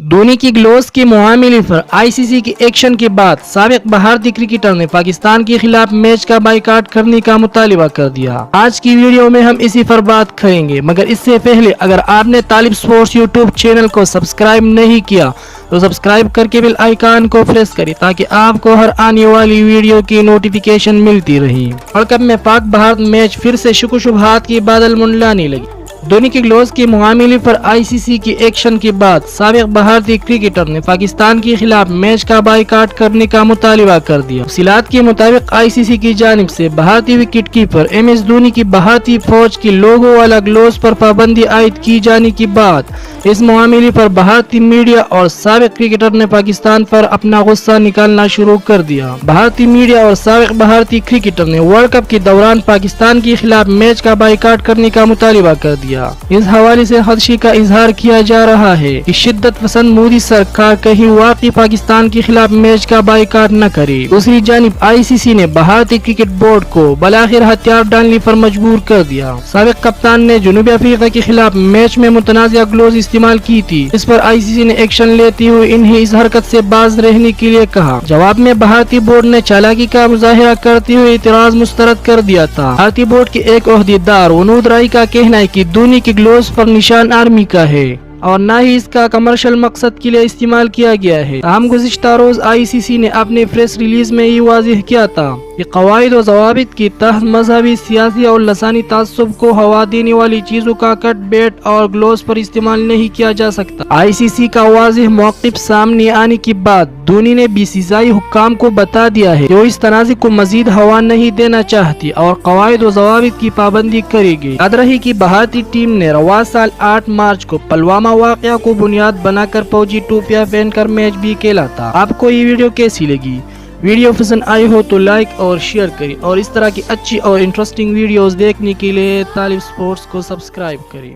धोनी की ग्लोव्स की मुआमले पर आईसीसी के एक्शन के बाद साबिक भारतीय क्रिकेटर ने पाकिस्तान के खिलाफ मैच का बाइकाट करने का मुतालिबा कर दिया। आज की वीडियो में हम इसी पर बात करेंगे, मगर इससे पहले अगर आपने तालिब स्पोर्ट्स यूट्यूब चैनल को सब्सक्राइब नहीं किया तो सब्सक्राइब करके बेल आइकन को प्रेस करें ताकि आपको हर आने वाली वीडियो की नोटिफिकेशन मिलती रही। वर्ल्ड कप में पाक भारत मैच फिर से शुक्र शुबहात की बादल मंडलाने लगी। धोनी की ग्लोव्स की मुआमले पर आईसीसी के एक्शन के बाद साबिक भारतीय क्रिकेटर ने पाकिस्तान के खिलाफ मैच का बाइकाट करने का मुतालिबा कर दिया। तफसीलात के मुताबिक आईसीसी की जानिब से भारतीय विकेट कीपर MS धोनी की भारतीय फौज की लोगो वाला ग्लोव्स पर पाबंदी आयद की जाने के बाद इस मामले पर भारतीय मीडिया और साबिक क्रिकेटर ने पाकिस्तान पर अपना गुस्सा निकालना शुरू कर दिया। भारतीय मीडिया और साबिक भारतीय क्रिकेटर ने वर्ल्ड कप के दौरान पाकिस्तान के खिलाफ मैच का बाइकाट करने का मुतालिबा कर दिया। इस हवाले से खदशे का इजहार किया जा रहा है कि शिद्दत पसंद मोदी सरकार कहीं वाकई पाकिस्तान के खिलाफ मैच का बाइकाट न करे। दूसरी जानिब आईसीसी ने भारतीय क्रिकेट बोर्ड को बलाखिर हथियार डालने पर मजबूर कर दिया। साबिक कप्तान ने जनूबी अफ्रीका के खिलाफ मैच में मुतनाज़िया ग्लोव्स इस्तेमाल की थी। इस पर आईसीसी ने एक्शन लेते हुए इन्हें इस हरकत से बाज रहने के लिए कहा। जवाब में भारतीय बोर्ड ने चालाकी का मुजाहिरा करते हुए इतराज मुस्तरद कर दिया था। भारतीय बोर्ड के एक ओहदेदार वनूद राय का कहना है कि धोनी के ग्लोव्स पर निशान आर्मी का है और न ही इसका कमर्शियल मकसद के लिए इस्तेमाल किया गया है। हम गुज़िश्ता रोज आईसीसी ने अपने प्रेस रिलीज में ये वाज़ेह किया था कि क़वाइद और ज़वाबित के तहत मजहबी, सियासी और लसानी तासुब को हवा देने वाली चीजों का कट, बैट और ग्लोव्स पर इस्तेमाल नहीं किया जा सकता। आईसीसी का वाज़ेह मौक़िफ़ सामने आने के बाद धोनी ने बीसीसीआई हुक्काम को बता दिया है कि वो इस तनाज़े को मजीद हवा नहीं देना चाहती और क़वाइद और ज़वाबित की पाबंदी करेगी। याद रहे कि भारतीय टीम ने रवा साल 8 मार्च को पुलवामा वाक़या को बुनियाद बनाकर फौजी टोपियां पहनकर मैच भी खेला था। आपको ये वीडियो कैसी लगी? वीडियो पसंद आई हो तो लाइक और शेयर करें और इस तरह की अच्छी और इंटरेस्टिंग वीडियोस देखने के लिए तालिब स्पोर्ट्स को सब्सक्राइब करें।